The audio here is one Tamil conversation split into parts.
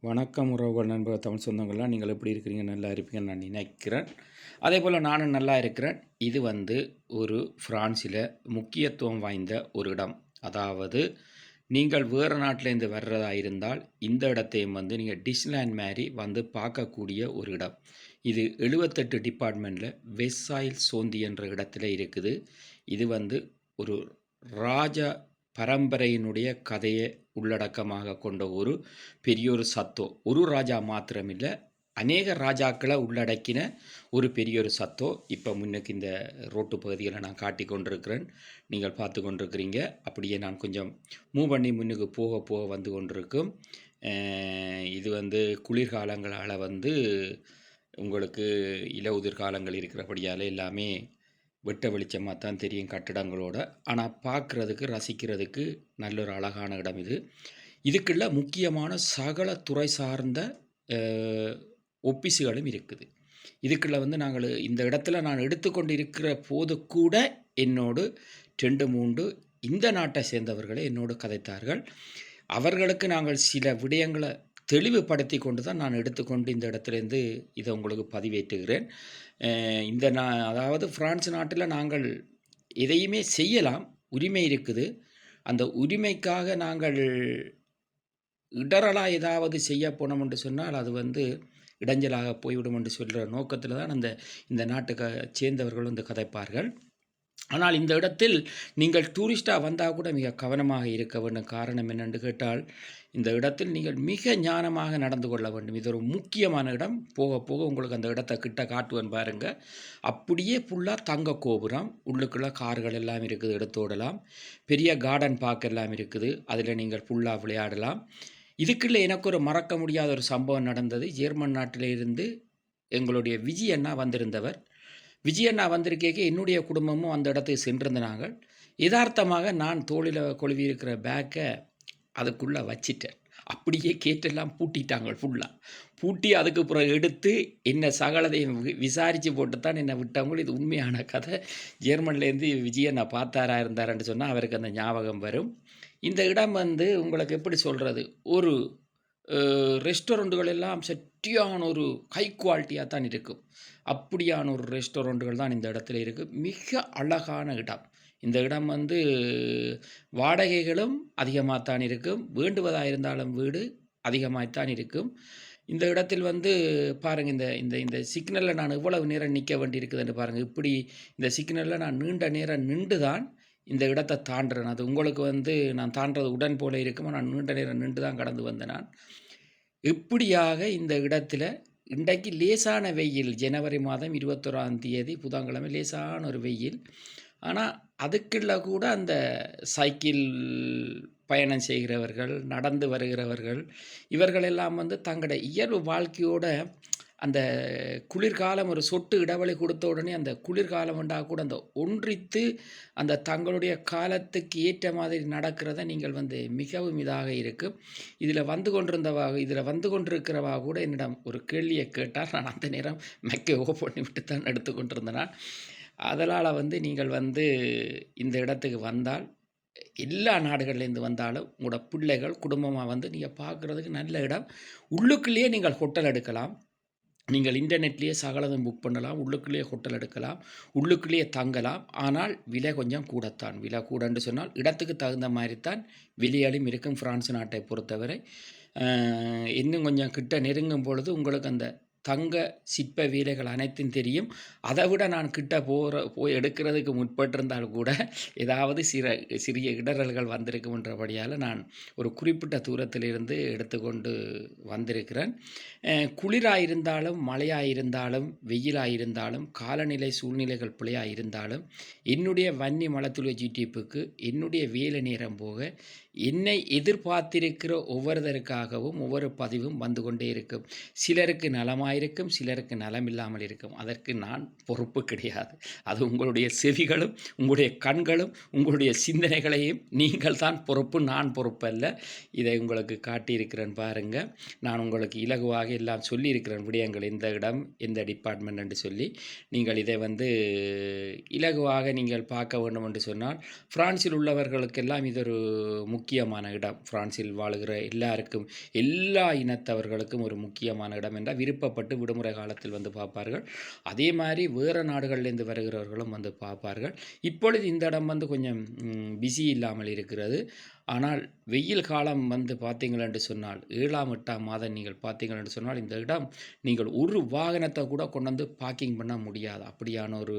வணக்கம் உறவுகள் நண்பர்கள் தமிழ் சொந்தங்கள்லாம் நீங்கள் எப்படி இருக்கிறீங்க? நல்லா இருப்பீங்கன்னு நான் நினைக்கிறேன். அதே போல் நானும் நல்லா இருக்கிறேன். இது ஒரு ஃப்ரான்ஸில் முக்கியத்துவம் வாய்ந்த ஒரு இடம். அதாவது நீங்கள் வேறு நாட்டிலேருந்து வர்றதா இருந்தால் இந்த இடத்தையும் நீங்கள் டிஸ்னிலேண்ட் மாதிரி பார்க்கக்கூடிய ஒரு இடம். இது 78 டிபார்ட்மெண்ட்டில் வெஸ்ஸாயில் சோந்தி என்ற இடத்துல இருக்குது. இது ஒரு ராஜா பரம்பரையினுடைய கதையை உள்ளடக்கமாக கொண்ட ஒரு பெரியொரு சத்தோ. ஒரு ராஜா மாத்திரமில்லை, அநேக ராஜாக்களை உள்ளடக்கின ஒரு பெரியொரு சத்தோ. இப்போ முன்னுக்கு இந்த ரோட்டு பகுதிகளை நான் காட்டி கொண்டிருக்கிறேன், நீங்கள் பார்த்து கொண்டிருக்கிறீங்க. அப்படியே நான் கொஞ்சம் மூவ் பண்ணி முன்னுக்கு போக போக வந்து கொண்டிருக்கும். இது குளிர்காலங்களால் உங்களுக்கு இல உதிர்காலங்கள் இருக்கிறபடியால் எல்லாமே வெட்ட வெளிச்சமாக தான் தெரியும் கட்டிடங்களோட. ஆனால் பார்க்குறதுக்கு ரசிக்கிறதுக்கு நல்ல ஒரு அழகான இடம் இது. இதுக்குள்ள முக்கியமான சகல துறை சார்ந்த ஒப்பிசுகளும் இருக்குது. இதுக்குள்ள நாங்கள் இந்த இடத்துல நான் எடுத்துக்கொண்டு இருக்கிற போது கூட என்னோடு 2-3 இந்த நாட்டை சேர்ந்தவர்களை என்னோடு கதைத்தார்கள். அவர்களுக்கு நாங்கள் சில விடயங்களை தெளிவுபடுத்தி கொண்டு தான் நான் எடுத்துக்கொண்டு இந்த இடத்துலேருந்து இதை உங்களுக்கு பதிவேற்றுகிறேன். அதாவது ஃப்ரான்ஸ் நாட்டில் நாங்கள் எதையுமே செய்யலாம், உரிமை இருக்குது. அந்த உரிமைக்காக நாங்கள் இடரலாக ஏதாவது செய்ய போனோம் என்று சொன்னால் அது இடைஞ்சலாக போய்விடும் என்று சொல்கிற நோக்கத்தில் தான் இந்த நாட்டுக்கு சேர்ந்தவர்கள் கதைப்பார்கள். ஆனால் இந்த இடத்தில் நீங்கள் டூரிஸ்டாக வந்தால் கூட மிக கவனமாக இருக்க வேண்டும். காரணம் என்னென்று கேட்டால், இந்த இடத்தில் நீங்கள் மிக ஞானமாக நடந்து கொள்ள வேண்டும். இது ஒரு முக்கியமான இடம். போக போக உங்களுக்கு அந்த இடத்தை கிட்ட காட்டுவேன் பாருங்கள். அப்படியே ஃபுல்லாக தங்க கோபுரம், உள்ளுக்குள்ள கார்கள் எல்லாம் இருக்குது, எடுத்தோடலாம். பெரிய கார்டன் பார்க் எல்லாம் இருக்குது, அதில் நீங்கள் ஃபுல்லாக விளையாடலாம். இதுக்குள்ளே எனக்கு ஒரு மறக்க முடியாத ஒரு சம்பவம் நடந்தது. ஜெர்மன் நாட்டிலிருந்து எங்களுடைய விஜய் அண்ணா வந்திருந்தவர். விஜய் அண்ணா வந்திருக்கேக்க என்னுடைய குடும்பமும் அந்த இடத்துக்கு சென்றிருந்தாங்க. யதார்த்தமாக நான் தோளில் கொழுவி இருக்கிற பேக்கை அதுக்குள்ளே வச்சிட்டேன். அப்படியே கேட்டெல்லாம் பூட்டிட்டாங்க, ஃபுல்லாக பூட்டி அதுக்கு அப்புறம் எடுத்து என்ன சகலதையும் விசாரித்து போட்டு தான் என்னை விட்டவங்க. இது உண்மையான கதை. ஜெர்மன்லேருந்து விஜய் அண்ணா பார்த்தாரா இருந்தாருன்னு சொன்னால் அவருக்கு அந்த ஞாபகம் வரும். இந்த இடம் உங்களுக்கு எப்படி சொல்கிறது, ஒரு ரெஸ்டாரண்ட்டுகள் எல்லாம் செட்டியான ஒரு ஹை குவாலிட்டியாக தான் இருக்கும். அப்படியான ஒரு ரெஸ்டாரண்ட்டுகள் தான் இந்த இடத்துல இருக்குது. மிக அழகான இடம். இந்த இடம் வாடகைகளும் அதிகமாகத்தான் இருக்கும். வேண்டுவதாக இருந்தாலும் வீடு அதிகமாகத்தான் இருக்கும். இந்த இடத்தில் பாருங்கள், இந்த இந்த இந்த சிக்னலில் நான் இவ்வளவு நேரம் நிற்க வேண்டி இருக்குதுன்னு பாருங்கள். இப்படி இந்த சிக்னலில் நான் நீண்ட நேரம் நின்று தான் இந்த இடத்தை தாண்டுறேன். அது உங்களுக்கு நான் தாண்டது உடன் போல இருக்குமோ, நான் நீண்ட நேரம் நின்று தான் கடந்து வந்தேன். நான் இப்படியாக இந்த இடத்துல இன்றைக்கு லேசான வெயில், ஜனவரி மாதம் 21ஆம் தேதி புதன்கிழமை லேசான ஒரு வெயில். ஆனால் அதுக்குள்ள கூட அந்த சைக்கிள் பயணம் செய்கிறவர்கள், நடந்து வருகிறவர்கள், இவர்களெல்லாம் தங்களுடைய இயல்பு வாழ்க்கையோட அந்த குளிர்காலம் ஒரு சொட்டு இடைவெளி கொடுத்த உடனே அந்த குளிர்காலம் உண்டாக கூட அந்த ஒன்றித்து அந்த தங்களுடைய காலத்துக்கு ஏற்ற மாதிரி நடக்கிறத நீங்கள் மிகவும் இதாக இருக்கும். இதில் வந்து கொண்டிருக்கிறவா கூட என்னிடம் ஒரு கேள்வியை கேட்டார். நான் அந்த நேரம் மெக்கை ஓப்பன் பண்ணி விட்டு தான் எடுத்து கொண்டிருந்தேன். அதனால் நீங்கள் இந்த இடத்துக்கு வந்தால், எல்லா நாடுகள்லேருந்து வந்தாலும் உங்களோட பிள்ளைகள் குடும்பமாக நீங்கள் பார்க்குறதுக்கு நல்ல இடம். உள்ளுக்குள்ளேயே நீங்கள் ஹோட்டல் எடுக்கலாம். நீங்கள் இன்டர்நெட்லேயே சகலதும் புக் பண்ணலாம். உள்ளுக்குள்ளேயே ஹோட்டல் எடுக்கலாம், உள்ளுக்குள்ளேயே தங்கலாம். ஆனால் விலை கொஞ்சம் கூடத்தான். விலை கூடன்னு சொன்னால் இடத்துக்கு தகுந்த மாதிரி தான் விலையாலும் இருக்கும் ஃப்ரான்ஸ் நாட்டை பொறுத்தவரை. இன்னும் கொஞ்சம் கிட்ட நெருங்கும் பொழுது உங்களுக்கு அந்த தங்க சிற்ப வேலைகள் அனைத்தும் தெரியும். அதை விட நான் கிட்ட போய் எடுக்கிறதுக்கு முற்பட்டிருந்தால் கூட ஏதாவது சிறிய இடரல்கள் வந்திருக்கும்ன்றபடியால் நான் ஒரு குறிப்பிட்ட தூரத்திலிருந்து எடுத்துக்கொண்டு வந்திருக்கிறேன். குளிராக இருந்தாலும், மழையாக இருந்தாலும், வெயிலாக இருந்தாலும், காலநிலை சூழ்நிலைகள் பிழையாக இருந்தாலும், என்னுடைய வன்னி மலத்துளை ஜிடிஎப்புக்கு என்னுடைய வேலை நேரம் போக என்னை எதிர்பார்த்திருக்கிற ஒவ்வொருத்தருக்காகவும் ஒவ்வொரு பதிவும் வந்து கொண்டே இருக்கும். சிலருக்கு நலமாக நலமாயிருக்கும், சிலருக்கு நலம் இல்லாமல் இருக்கும். அதற்கு நான் பொறுப்பு கிடையாது. அது உங்களுடைய செவிகளும், உங்களுடைய கண்களும், உங்களுடைய சிந்தனைகளையும் நீங்கள் தான் பொறுப்பு, நான் பொறுப்பல்ல. இதை உங்களுக்கு காட்டியிருக்கிறேன் பாருங்க. நான் உங்களுக்கு இலகுவாக எல்லாம் சொல்லியிருக்கிறேன் விடயங்கள், எந்த இடம், எந்த டிபார்ட்மெண்ட் என்று சொல்லி. நீங்கள் இதை இலகுவாக நீங்கள் பார்க்க வேண்டும் என்று சொன்னால், பிரான்சில் உள்ளவர்களுக்கெல்லாம் இது ஒரு முக்கியமான இடம். பிரான்சில் வாழுகிற எல்லாருக்கும், எல்லா இனத்தவர்களுக்கும் ஒரு முக்கியமான இடம் என்றால் விருப்பப்பட்டு விடுமுறை காலத்தில் வந்து பார்ப்பார்கள். அதே மாதிரி வேறு நாடுகளிலிருந்து வருகிறவர்களும் வந்து பார்ப்பார்கள். இப்பொழுது இந்த இடம் கொஞ்சம் பிஸி இல்லாமல் இருக்கிறது. ஆனால் வெயில் காலம் பார்த்தீங்கள் என்று சொன்னால் 7ஆம் 8ஆம் மாதம் நீங்கள் பார்த்தீங்கள் என்று சொன்னால் இந்த இடம் நீங்கள் ஒரு வாகனத்தை கூட கொண்டு வந்து பார்க்கிங் பண்ண முடியாது. அப்படியான ஒரு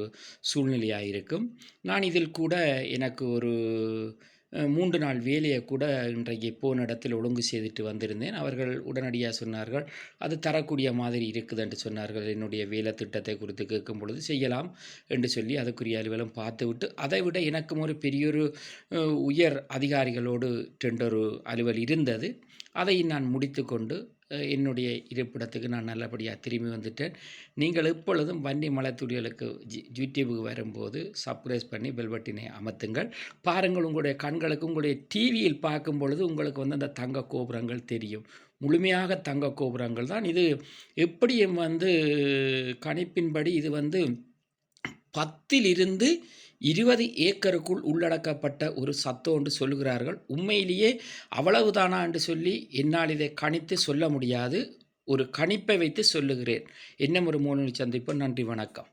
சூழ்நிலையாக இருக்கும். நான் இதில் கூட எனக்கு ஒரு 3 நாள் வேலையை கூட இன்றைக்கு போன இடத்தில் ஒழுங்கு செய்துட்டு வந்திருந்தேன். அவர்கள் உடனடியாக சொன்னார்கள், அது தரக்கூடிய மாதிரி இருக்குது என்று சொன்னார்கள். என்னுடைய வேலை திட்டத்தை குறித்து கேட்கும் பொழுது செய்யலாம் என்று சொல்லி அதுக்குரிய அலுவலம் பார்த்துவிட்டு, அதை விட எனக்கும் ஒரு பெரியொரு உயர் அதிகாரிகளோடு டெண்டர் அலுவல் இருந்தது. அதை நான் முடித்து கொண்டு என்னுடைய இருப்பிடத்துக்கு நான் நல்லபடியாக திரும்பி வந்துட்டேன். நீங்கள் எப்பொழுதும் வன்னி மலைத்துளிகளுக்கு யூடியூபுக்கு வரும்போது சப்ஸ்கிரைப் பண்ணி பெல் பட்டினை அமர்த்துங்கள். பாருங்கள், உங்களுடைய கண்களுக்கு உங்களுடைய டிவியில் பார்க்கும் பொழுது உங்களுக்கு அந்த தங்க கோபுரங்கள் தெரியும். முழுமையாக தங்க கோபுரங்கள் தான். இது எப்படியும் கணிப்பின்படி இது 10 20 ஏக்கருக்குள் உள்ளடக்கப்பட்ட ஒரு சத்தம் என்று சொல்லுகிறார்கள். உண்மையிலேயே அவ்வளவுதானா என்று சொல்லி என்னால் இதை கணித்து சொல்ல முடியாது. ஒரு கணிப்பை வைத்து சொல்லுகிறேன். இன்னும் ஒரு 3 சந்திப்போம். நன்றி, வணக்கம்.